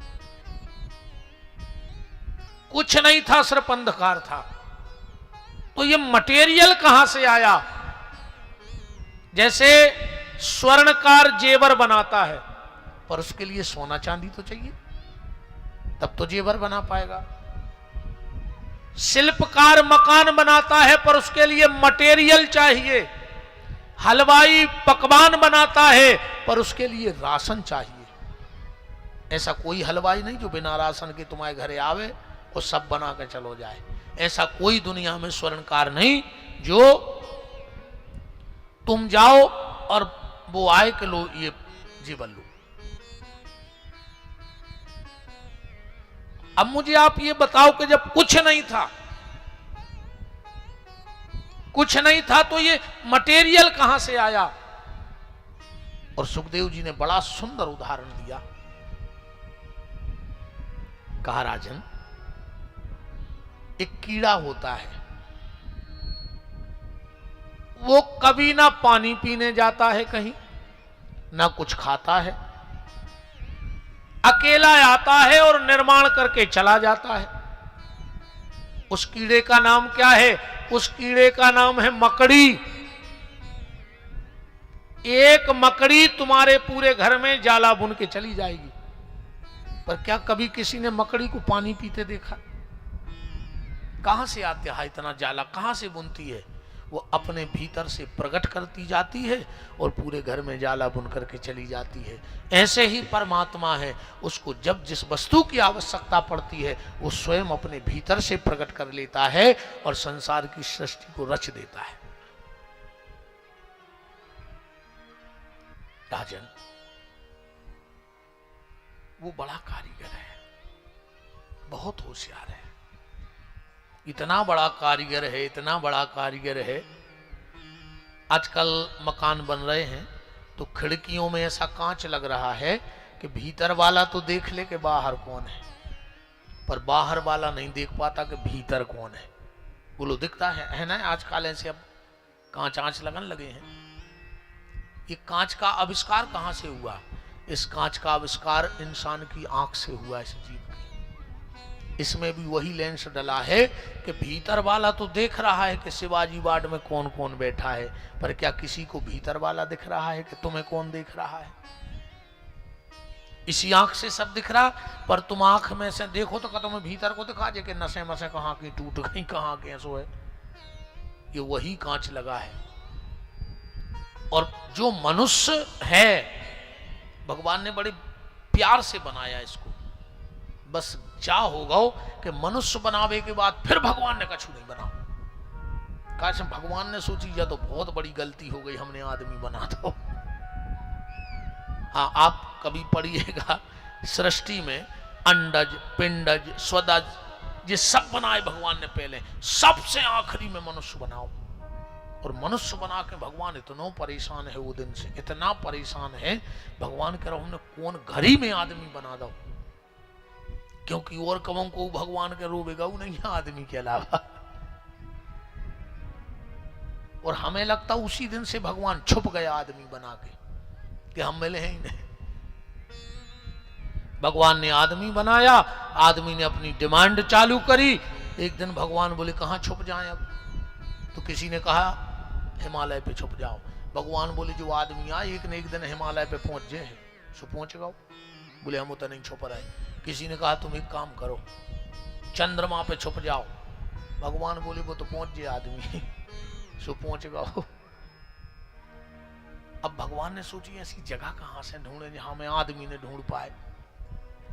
कुछ नहीं था, सिर्फ अंधकार था। तो ये मटेरियल कहां से आया? जैसे स्वर्णकार जेवर बनाता है, पर उसके लिए सोना चांदी तो चाहिए, तब तो जेवर बना पाएगा। शिल्पकार मकान बनाता है, पर उसके लिए मटेरियल चाहिए। हलवाई पकवान बनाता है, पर उसके लिए राशन चाहिए। ऐसा कोई हलवाई नहीं जो बिना राशन के तुम्हारे घरे आवे और सब बना के चलो जाए। ऐसा कोई दुनिया में स्वर्णकार नहीं जो तुम जाओ और वो आए कि लो ये जीवन लो। अब मुझे आप ये बताओ कि जब कुछ नहीं था तो ये मटेरियल कहां से आया? और सुखदेव जी ने बड़ा सुंदर उदाहरण दिया। कहा, राजन, एक कीड़ा होता है, वो कभी ना पानी पीने जाता है कहीं, ना कुछ खाता है, अकेला आता है और निर्माण करके चला जाता है। उस कीड़े का नाम क्या है? उस कीड़े का नाम है मकड़ी। एक मकड़ी तुम्हारे पूरे घर में जाला बुन के चली जाएगी, पर क्या कभी किसी ने मकड़ी को पानी पीते देखा? कहां से आते है इतना जाला, कहां से बुनती है? वो अपने भीतर से प्रकट करती जाती है और पूरे घर में जाला बुन करके चली जाती है। ऐसे ही परमात्मा है, उसको जब जिस वस्तु की आवश्यकता पड़ती है वो स्वयं अपने भीतर से प्रकट कर लेता है और संसार की सृष्टि को रच देता है। राजन, वो बड़ा कारीगर है, बहुत होशियार है, इतना बड़ा कारीगर है, इतना बड़ा कारीगर है। आजकल मकान बन रहे हैं तो खिड़कियों में ऐसा कांच लग रहा है कि भीतर वाला तो देख ले कि बाहर कौन है, पर बाहर वाला नहीं देख पाता कि भीतर कौन है। बोलो दिखता है ना आजकल ऐसे अब कांच लगन लगे हैं। ये कांच का आविष्कार कहां से हुआ? इस कांच का आविष्कार इंसान की आंख से हुआ, इस जीव की। इसमें भी वही लेंस डला है कि भीतर वाला तो देख रहा है कि शिवाजी वार्ड में कौन कौन बैठा है, पर क्या किसी को भीतर वाला दिख रहा है कि तुम्हें कौन देख रहा है? इसी आंख से सब दिख रहा, पर तुम आंख में से देखो तो तुम्हें भीतर को दिखा जे कि नसें मसें कहां की टूट गई, कहां के सो है। ये वही कांच लगा है। और जो मनुष्य है भगवान ने बड़े प्यार से बनाया इसको। बस क्या होगा कि मनुष्य बनावे के बाद फिर भगवान ने कछु नहीं बना। काश भगवान ने सोची या तो बहुत बड़ी गलती हो गई, हमने आदमी बना दो। हाँ, आप कभी पढ़िएगा सृष्टि में अंडज, पिंडज, स्वदज, ये सब बनाए भगवान ने पहले, सबसे आखिरी में मनुष्य बनाओ। और मनुष्य बना के भगवान इतना परेशान है वो दिन से, इतना परेशान है। भगवान कह रहा हमने कौन घड़ी में आदमी बना दो, क्योंकि और कमों को भगवान के रोबेगा वो नहीं है आदमी के अलावा। और हमें लगता उसी दिन से भगवान छुप गया आदमी बना के कि हम मिले ही नहीं। भगवान ने आदमी बनाया, आदमी ने अपनी डिमांड चालू करी। एक दिन भगवान बोले कहां छुप जाएं अब? तो किसी ने कहा हिमालय पे छुप जाओ। भगवान बोले जो आदमी आए एक न एक दिन हिमालय पे पहुंच जाए, सो पहुंच गओ। बोले हम तो नहीं छुप रहे। किसी ने कहा तुम एक काम करो चंद्रमा पे छुप जाओ। भगवान बोले वो तो पहुंच जाए आदमी, सो पहुंच गओ। अब भगवान ने सोची ऐसी जगह कहां से ढूंढे जहां में आदमी ने ढूंढ पाए।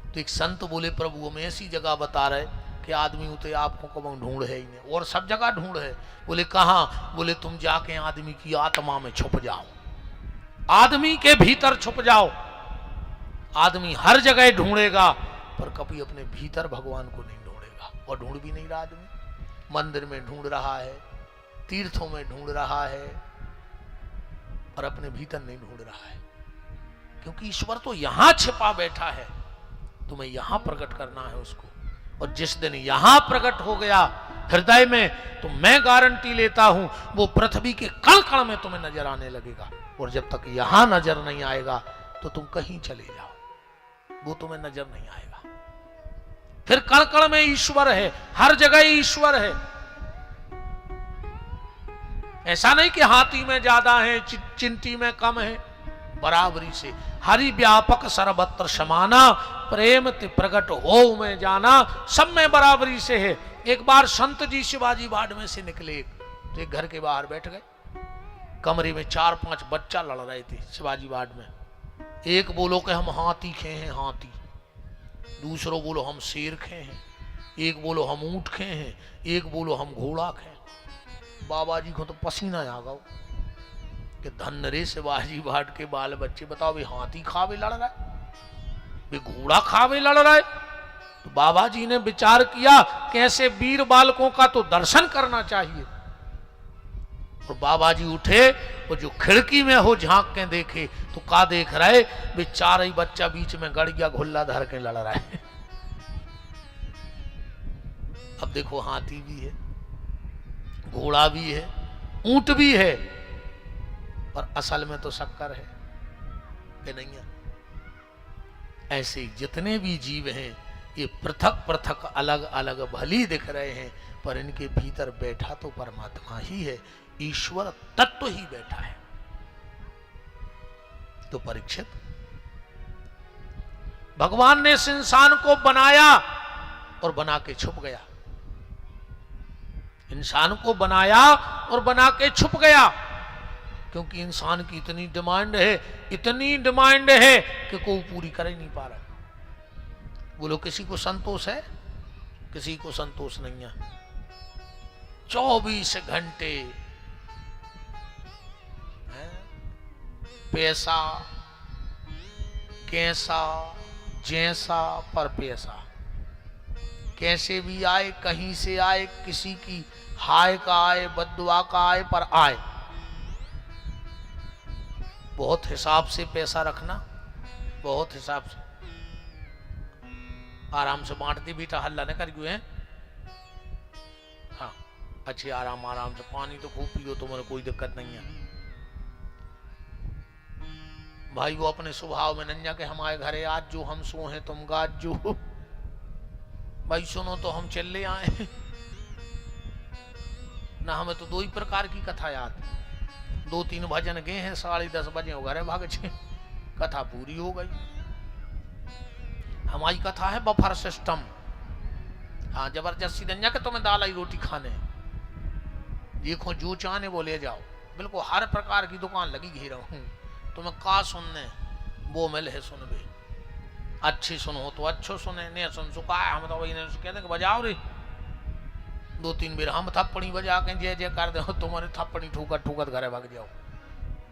तो एक संत बोले प्रभु हमें ऐसी जगह बता रहे कि आदमी उते आपको कब ढूंढ है ही नहीं, और सब जगह ढूंढ है। बोले कहाँ? बोले तुम जाके आदमी की आत्मा में छुप जाओ, आदमी के भीतर छुप जाओ। आदमी हर जगह ढूंढेगा पर कभी अपने भीतर भगवान को नहीं ढूंढेगा। और ढूंढ भी नहीं रहा आदमी। मंदिर में ढूंढ रहा है, तीर्थों में ढूंढ रहा है, और अपने भीतर नहीं ढूंढ रहा है। क्योंकि ईश्वर तो यहां छिपा बैठा है, तुम्हें यहां प्रकट करना है उसको। और जिस दिन यहां प्रकट हो गया हृदय में, तो मैं गारंटी लेता हूं वो पृथ्वी के कण कण में तुम्हें नजर आने लगेगा। और जब तक यहां नजर नहीं आएगा तो तुम कहीं चले जाओ, वो तुम्हें नजर नहीं आएगा। फिर कण कण में ईश्वर है, हर जगह ईश्वर है। ऐसा नहीं कि हाथी में ज्यादा है, चिंटी में कम है, बराबरी से। हरि व्यापक सर्वत्र समाना, प्रेम ते प्रकट हो में जाना, सब में बराबरी से है। एक बार संत जी शिवाजी वार्ड में से निकले, एक घर के बाहर बैठ गए। कमरे में 4-5 बच्चा लड़ रहे थे शिवाजी वार्ड में। एक बोलो कि हम हाथी खे हैं हाथी, दूसरो बोलो हम शेर खे हैं, एक बोलो हम ऊंट खे हैं, एक बोलो हम घोड़ा खे। बाबा जी को तो पसीना आ गया कि धन रे शिवाजी वार्ड के बाल बच्चे, बताओ वे हाथी खावे लड़ रहा है, वे घोड़ा खावे लड़ रहा है। तो बाबा जी ने विचार किया कि ऐसे वीर बालकों का तो दर्शन करना चाहिए। और बाबा जी उठे और जो खिड़की में हो झांक के देखे तो का देख रहे, वे चार ही बच्चा बीच में गड़िया घुल्ला धर के लड़ रहा है। अब देखो हाथी भी है, घोड़ा भी है, ऊंट भी है, पर असल में तो शक्कर है कि नहीं है। ऐसे जितने भी जीव हैं ये पृथक पृथक अलग अलग भली दिख रहे हैं, पर इनके भीतर बैठा तो परमात्मा ही है, ईश्वर तत्व ही बैठा है। तो परीक्षित, भगवान ने इस इंसान को बनाया और बना के छुप गया। इंसान को बनाया और बना के छुप गया, क्योंकि इंसान की इतनी डिमांड है, इतनी डिमांड है कि कोई पूरी कर ही नहीं पा रहा। बोलो किसी को संतोष है? किसी को संतोष नहीं है। 24 घंटे पैसा, कैसा, जैसा, पर पैसा। कैसे भी आए, कहीं से आए, किसी की हाय का आए, बद्दुआ का आए, पर आए। बहुत हिसाब से पैसा रखना, बहुत हिसाब से। आराम से बांटती बेटा, हल्ला न करियो है। हाँ, अच्छे आराम आराम से, पानी तो खूब पियो, तुम्हारे कोई दिक्कत नहीं है भाई। वो अपने स्वभाव में नंजा के हमारे घरे आज जो, हम सो हैं तुम गाज जो। भाई सुनो तो हम चल ले आए ना। हमें तो दो ही प्रकार की कथा याद, 2-3 भजन गए हैं, 10:30 बजे हो घरे भाग छे, कथा पूरी हो गई। हमारी कथा है बफर सिस्टम। हाँ, जबरदस्ती नंजा के तुम्हें दाल आई रोटी खाने, देखो जो चाहने वो ले जाओ। बिल्कुल हर प्रकार की दुकान लगी घेरा हूँ। तुम्हें का सुनने वो मिल है सुनबे, अच्छी सुनो तो अच्छो सुने, नहीं सुन सुखा है। हम तो वही ने कहते कि बजाओ रे, 2-3 बेर हम थप्पड़ी बजा के जय जय कर दे, तुम्हारे थप्पड़ी ठोकर ठोकर घरे भाग जाओ।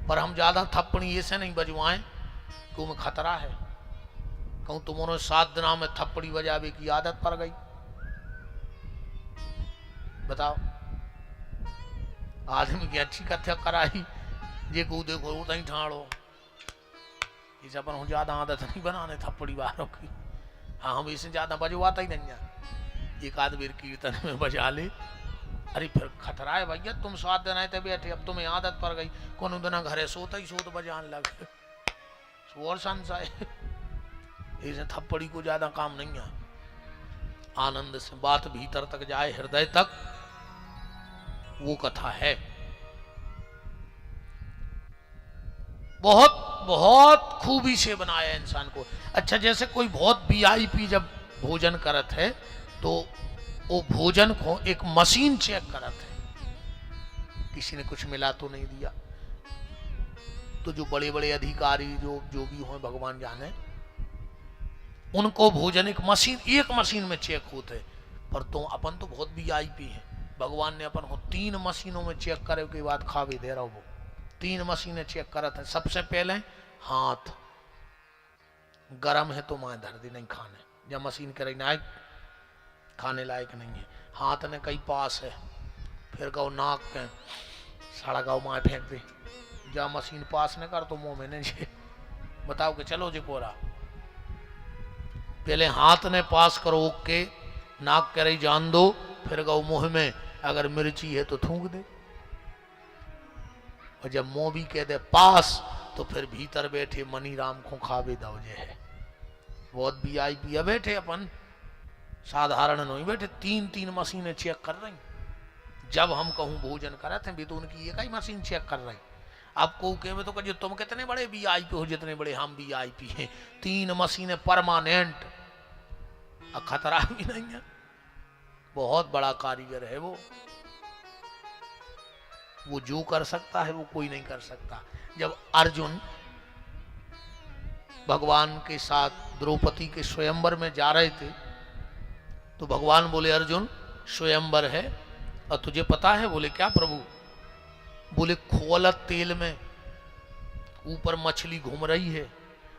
पर हम ज्यादा थप्पड़ी ऐसे नहीं बजवाएं कि उनमें खतरा है। कहूँ तुम्हारे 7 दिन में थप्पड़ी बजावे की आदत पड़ गई, बताओ। आदमी की अच्छी कथ्या कराई, जे को देखो वो तहीं ठाड़ो। इसे अपन हूँ ज्यादा आदत नहीं बनाने थप्पड़ी बारों की। हाँ, हम इसे ज्यादा बजवाता ही नहीं है, एक आध बेर कीर्तन में बजा ले। अरे फिर खतरा है भैया, तुम 7 दिन आए थे बैठे, अब तुम्हें आदत पड़ गई, कोनो दिन घरे सोता ही सोत बजान लग और संशय। इसे थप्पड़ी को ज्यादा काम नहीं है। आनंद से बात भीतर तक जाए, हृदय तक, वो कथा है। बहुत बहुत खूबी से बनाया इंसान को। अच्छा, जैसे कोई बहुत वीआईपी जब भोजन करत है तो वो भोजन को एक मशीन चेक करत है, किसी ने कुछ मिला तो नहीं दिया। तो जो बड़े बड़े अधिकारी जो भी हो भगवान जाने, उनको भोजन एक मशीन में चेक होते। पर तो अपन तो बहुत वीआईपी है, भगवान ने अपन को 3 मशीनों में चेक करे के बाद खा भी दे रहा। वो 3 मशीनें चेक करत है। सबसे पहले हाथ, गरम है तो माए धर दी नहीं खाने, जब मशीन करे ना खाने लायक नहीं है। हाथ ने कई पास है, फिर गौ नाक के साड़ा गाँव माए फेंक दे, जब मशीन पास न कर तो मुंह में नहीं। बताओ कि चलो जी कोरा, पहले हाथ ने पास करो के, नाक करे जान दो, फिर गौ मुंह में अगर मिर्ची है तो थूक दे, और जब मुंह भी कह दे पास तो फिर भीतर बैठे मनी राम को खावे दो जे है। बहुत वीआईपी है बैठे, अपन साधारण नहीं बैठे। 3 मशीनें चेक कर रही। जब हम कहूँ भोजन करते हैं भी तो उनकी एक ही मशीन चेक कर रही। आपको कहे में तो कहिए तुम कितने बड़े वीआईपी हो, जितने बड़े हम वीआईपी हैं। 3 मशीनें परमानेंट, खतरा भी नहीं है। बहुत बड़ा कारीगर है वो जो कर सकता है वो कोई नहीं कर सकता। जब अर्जुन भगवान के साथ द्रौपदी के स्वयंवर में जा रहे थे तो भगवान बोले अर्जुन स्वयंवर है और तुझे पता है? बोले क्या प्रभु? बोले खोलत तेल में ऊपर मछली घूम रही है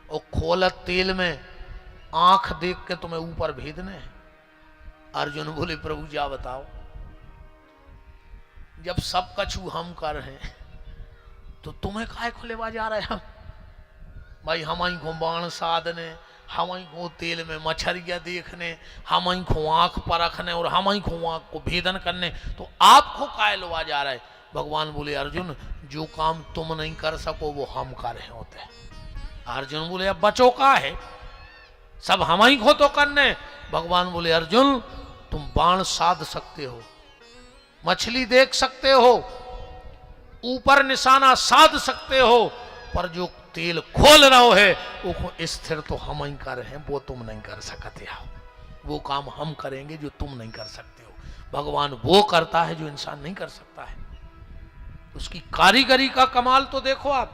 और खोलत तेल में आंख देख के तुम्हें ऊपर भेदने हैं। अर्जुन बोले प्रभु जा बताओ। जब सब कछु हम कर रहे हैं तो तुम्हें काहे खुलेवा जा रहे हम? भाई हमारी को बाण साधने, हमारी को तेल में मछरिया देखने, हमारी को आंख परखने और हमारी को आंख को भेदन करने, तो आपको काहे लवा जा रहा है? भगवान बोले अर्जुन जो काम तुम नहीं कर सको वो हम कर रहे होते हैं। अर्जुन बोले अब बचो का है, सब हमारी को तो करने। भगवान बोले अर्जुन तुम बाण साध सकते हो, मछली देख सकते हो, ऊपर निशाना साध सकते हो, पर जो तेल खोल रहा है वो स्थिर तो हम ही कर रहे हैं, वो तुम नहीं कर सकते हो। वो काम हम करेंगे जो तुम नहीं कर सकते हो। भगवान वो करता है जो इंसान नहीं कर सकता है। उसकी कारीगरी का कमाल तो देखो आप।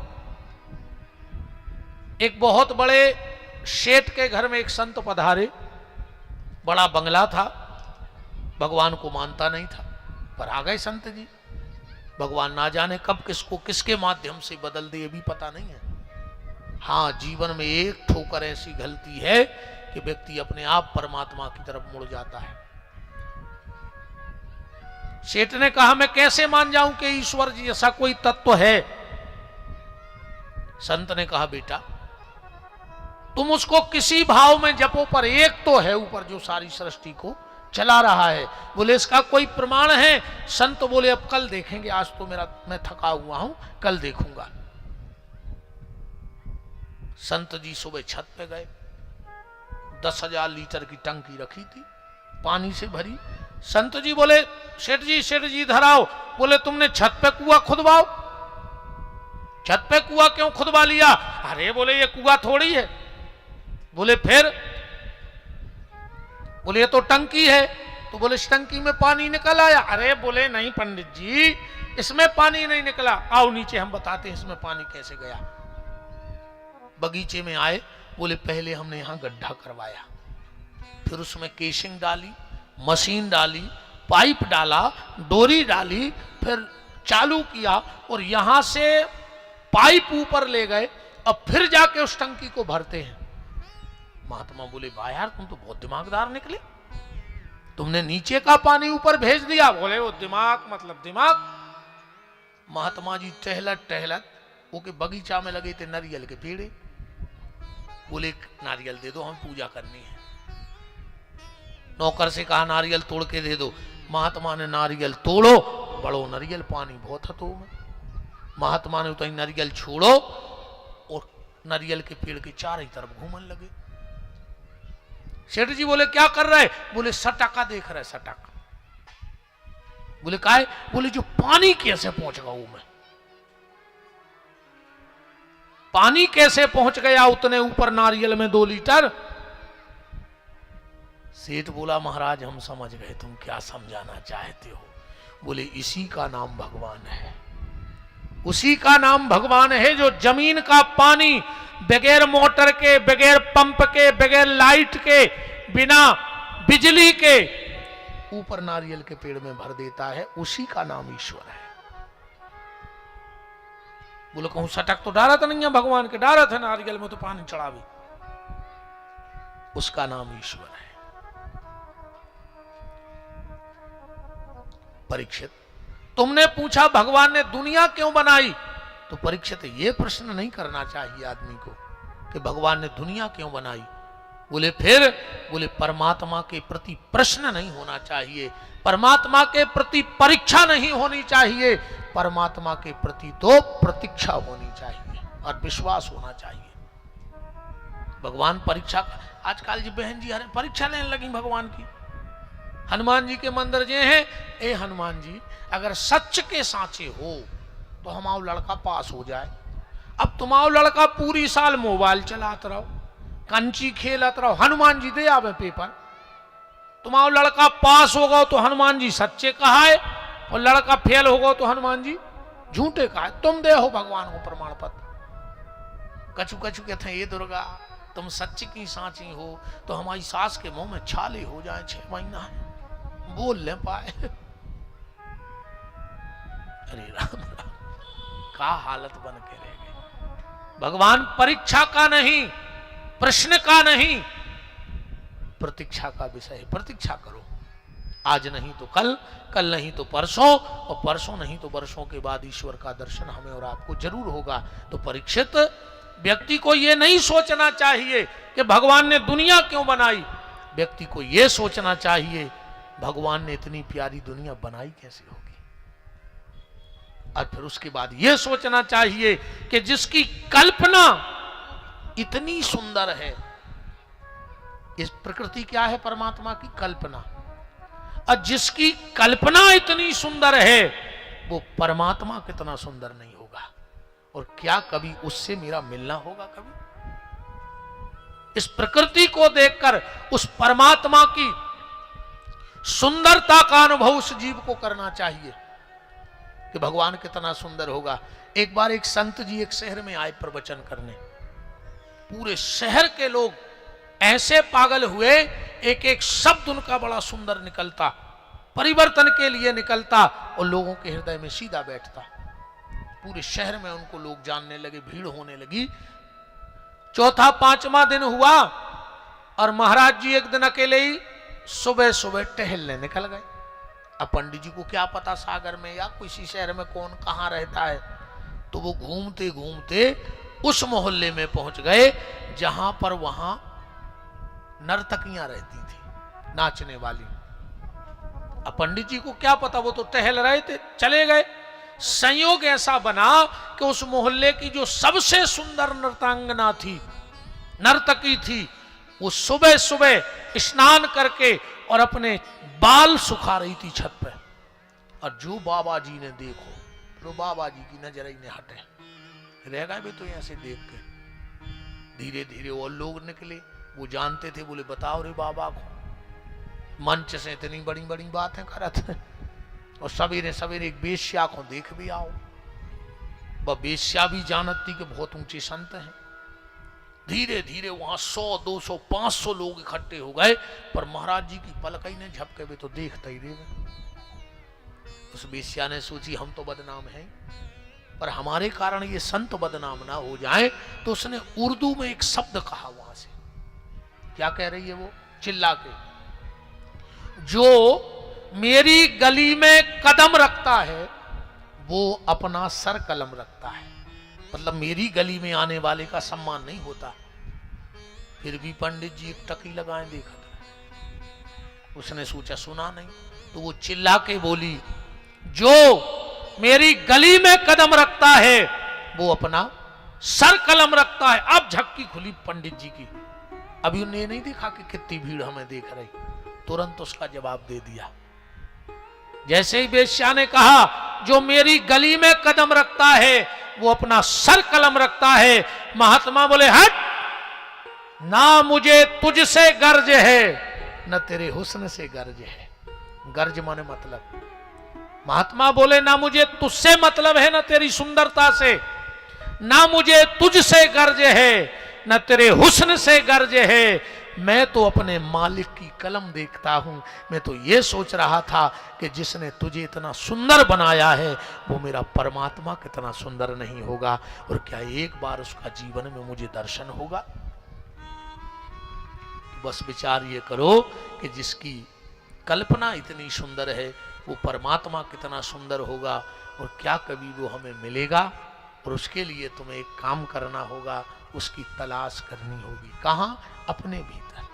एक बहुत बड़े शेठ के घर में एक संत पधारे, बड़ा बंगला था, भगवान को मानता नहीं था, पर आ गए संत जी। भगवान ना जाने कब किसको किसके माध्यम से बदल दे, ये भी पता नहीं है। हाँ, जीवन में एक ठोकर ऐसी गलती है कि व्यक्ति अपने आप परमात्मा की तरफ मुड़ जाता है। सेठ ने कहा मैं कैसे मान जाऊं कि ईश्वर जी ऐसा कोई तत्व है? संत ने कहा बेटा तुम उसको किसी भाव में जपो, पर एक तो है ऊपर जो सारी सृष्टि को चला रहा है। बोले इसका कोई प्रमाण है? संत बोले अब कल देखेंगे, आज तो मैं थका हुआ हूं, कल देखूंगा। संत जी सुबह छत पे गए, 10,000 लीटर की टंकी रखी थी पानी से भरी। संत जी बोले सेठ जी इधर आओ। बोले तुमने छत पे कुआं खुदवाओ। छत पे कुआं क्यों खुदवा लिया? अरे बोले ये कुआं थोड़ी है। बोले फिर? बोले ये तो टंकी है। तो बोले इस टंकी में पानी निकल आया? अरे बोले नहीं पंडित जी इसमें पानी नहीं निकला, आओ नीचे हम बताते हैं इसमें पानी कैसे गया। बगीचे में आए, बोले पहले हमने यहां गड्ढा करवाया, फिर उसमें केशिंग डाली, मशीन डाली, पाइप डाला, डोरी डाली, फिर चालू किया और यहां से पाइप ऊपर ले गए, अब फिर जाके उस टंकी को भरते हैं। महात्मा बोले वाह यार तुम तो बहुत दिमागदार निकले, तुमने नीचे का पानी ऊपर भेज दिया। बोले वो दिमाग मतलब दिमाग। महात्मा जी टहलत टहलत वो के बगीचा में लगे थे नारियल के पेड़े। बोले नारियल दे दो, हमें पूजा करनी है। नौकर से कहा नारियल तोड़ के दे दो। महात्मा ने नारियल तोड़ो, बड़ो नारियल, पानी बहुत हतो में। महात्मा ने उतनी नारियल छोड़ो और नारियल के पेड़ के चारों तरफ घूमने लगे। सेठ जी बोले क्या कर रहे? बोले सटाका देख रहे, सटाका। बोले काय? बोले जो पानी कैसे पहुंच गया मैं, पानी कैसे पहुंच गया उतने ऊपर नारियल में 2 लीटर। सेठ बोला महाराज हम समझ गए तुम क्या समझाना चाहते हो। बोले इसी का नाम भगवान है, उसी का नाम भगवान है जो जमीन का पानी बगैर मोटर के, बगैर पंप के, बगैर लाइट के, बिना बिजली के ऊपर नारियल के पेड़ में भर देता है, उसी का नाम ईश्वर है। बोले कहूं सटक तो डारा था नहीं है भगवान के, डारा था नारियल में तो पानी चढ़ा भी, उसका नाम ईश्वर है। परीक्षित तुमने पूछा भगवान ने दुनिया क्यों बनाई, तो परीक्षित ये प्रश्न नहीं करना चाहिए आदमी को कि भगवान ने दुनिया क्यों बनाई। बोले फिर? बोले परमात्मा के प्रति प्रश्न नहीं होना चाहिए, परमात्मा के प्रति परीक्षा नहीं होनी चाहिए, परमात्मा के प्रति तो प्रतीक्षा होनी चाहिए और विश्वास होना चाहिए। भगवान परीक्षा, आजकल जी बहन जी परीक्षा लेने लगी भगवान की। हनुमान जी के मंदिर जे हैं, ए हनुमान जी अगर सच के सांचे हो तो हमारा लड़का पास हो जाए। अब तुम्हारा लड़का पूरी साल मोबाइल चलाते रहो, कंची खेलत रहो, हनुमान जी दे आवे पेपर। तुम्हारा लड़का पास होगा तो हनुमान जी सच्चे कहा है, और लड़का फेल होगा तो हनुमान जी झूठे कहा है। तुम दे हो भगवान को प्रमाण पत्र। कछु कछु कहते हैं ये दुर्गा तुम सच्ची की सांची हो तो हमारी सास के मुंह में छाले हो जाए, 6 महीना है बोल ले पाए। अरे राम राम, का हालत बन के रह गई। भगवान परीक्षा का नहीं, प्रश्न का नहीं, प्रतीक्षा का विषय है। प्रतीक्षा करो, आज नहीं तो कल, कल नहीं तो परसों, और परसों नहीं तो वर्षों के बाद ईश्वर का दर्शन हमें और आपको जरूर होगा। तो परीक्षित व्यक्ति को यह नहीं सोचना चाहिए कि भगवान ने दुनिया क्यों बनाई, व्यक्ति को यह सोचना चाहिए भगवान ने इतनी प्यारी दुनिया बनाई कैसे होगी। और फिर उसके बाद यह सोचना चाहिए कि जिसकी कल्पना इतनी सुंदर है, इस प्रकृति क्या है परमात्मा की कल्पना, और जिसकी कल्पना इतनी सुंदर है वो परमात्मा कितना सुंदर नहीं होगा, और क्या कभी उससे मेरा मिलना होगा कभी। इस प्रकृति को देखकर उस परमात्मा की सुंदरता का अनुभव उस जीव को करना चाहिए कि भगवान कितना सुंदर होगा। एक बार एक संत जी एक शहर में आए प्रवचन करने, पूरे शहर के लोग ऐसे पागल हुए, एक एक शब्द उनका बड़ा सुंदर निकलता, परिवर्तन के लिए निकलता और लोगों के हृदय में सीधा बैठता। पूरे शहर में उनको लोग जानने लगे, भीड़ होने लगी। चौथा 5वां दिन हुआ और महाराज जी एक दिन अकेले ही सुबह सुबह टहलने निकल गए। अब पंडित जी को क्या पता सागर में या किसी शहर में कौन कहाँ रहता है, तो वो घूमते घूमते उस मोहल्ले में पहुंच गए जहां पर वहां नर्तकियां रहती थी, नाचने वाली। अब पंडित जी को क्या पता, वो तो टहल रहे थे, चले गए। संयोग ऐसा बना कि उस मोहल्ले की जो सबसे सुंदर नर्तांगना थी, नर्तकी थी, वो सुबह सुबह स्नान करके और अपने बाल सुखा रही थी छत पे। और जो बाबा जी ने देखो, तो बाबा जी की नजर ही नहीं हटे, रह गए भी तो यहाँ से देख के। धीरे धीरे और लोग निकले, वो जानते थे, बोले बताओ रे बाबा को, मंच से इतनी बड़ी बड़ी बातें करत है, और सवेरे सवेरे एक बेश्या को देख भी आओ। वह बेश्या भी जानत थी कि बहुत ऊंचे संत हैं। धीरे धीरे वहां 100, 200, 500 लोग इकट्ठे हो गए, पर महाराज जी की पलकई ने झपके भी तो देखते ही रहे। उस बेश्या ने सोची हम तो बदनाम हैं, पर हमारे कारण ये संत बदनाम ना हो जाए, तो उसने उर्दू में एक शब्द कहा वहां से। क्या कह रही है वो चिल्ला के, जो मेरी गली में कदम रखता है वो अपना सर कलम रखता है। मतलब मेरी गली में आने वाले का सम्मान नहीं होता। फिर भी पंडित जी एक टकी लगाए देखा था। उसने सोचा सुना नहीं, तो वो चिल्ला के बोली, जो मेरी गली में कदम रखता है वो अपना सर कलम रखता है। अब झक्की खुली पंडित जी की। अभी उन्हें नहीं देखा कि कितनी भीड़ हमें देख रही, तुरंत उसका जवाब दे दिया। जैसे ही बेश्या ने कहा जो मेरी गली में कदम रखता है वो अपना सर कलम रखता है, महात्मा बोले हट, ना मुझे तुझसे गर्ज है न तेरे हुस्न से गर्ज है। गर्ज माने मतलब। महात्मा बोले ना मुझे तुझसे मतलब है न तेरी सुंदरता से, ना मुझे तुझसे गर्ज है न तेरे हुस्न से गर्ज है। मैं तो अपने मालिक की कलम देखता हूं। मैं तो ये सोच रहा था कि जिसने तुझे इतना सुंदर बनाया है वो मेरा परमात्मा कितना सुंदर नहीं होगा, और क्या एक बार उसका जीवन में मुझे दर्शन होगा। बस विचार ये करो कि जिसकी कल्पना इतनी सुंदर है वो परमात्मा कितना सुंदर होगा, और क्या कभी वो हमें मिलेगा। और उसके लिए तुम्हें एक काम करना होगा, उसकी तलाश करनी होगी। कहाँ? अपने भीतर।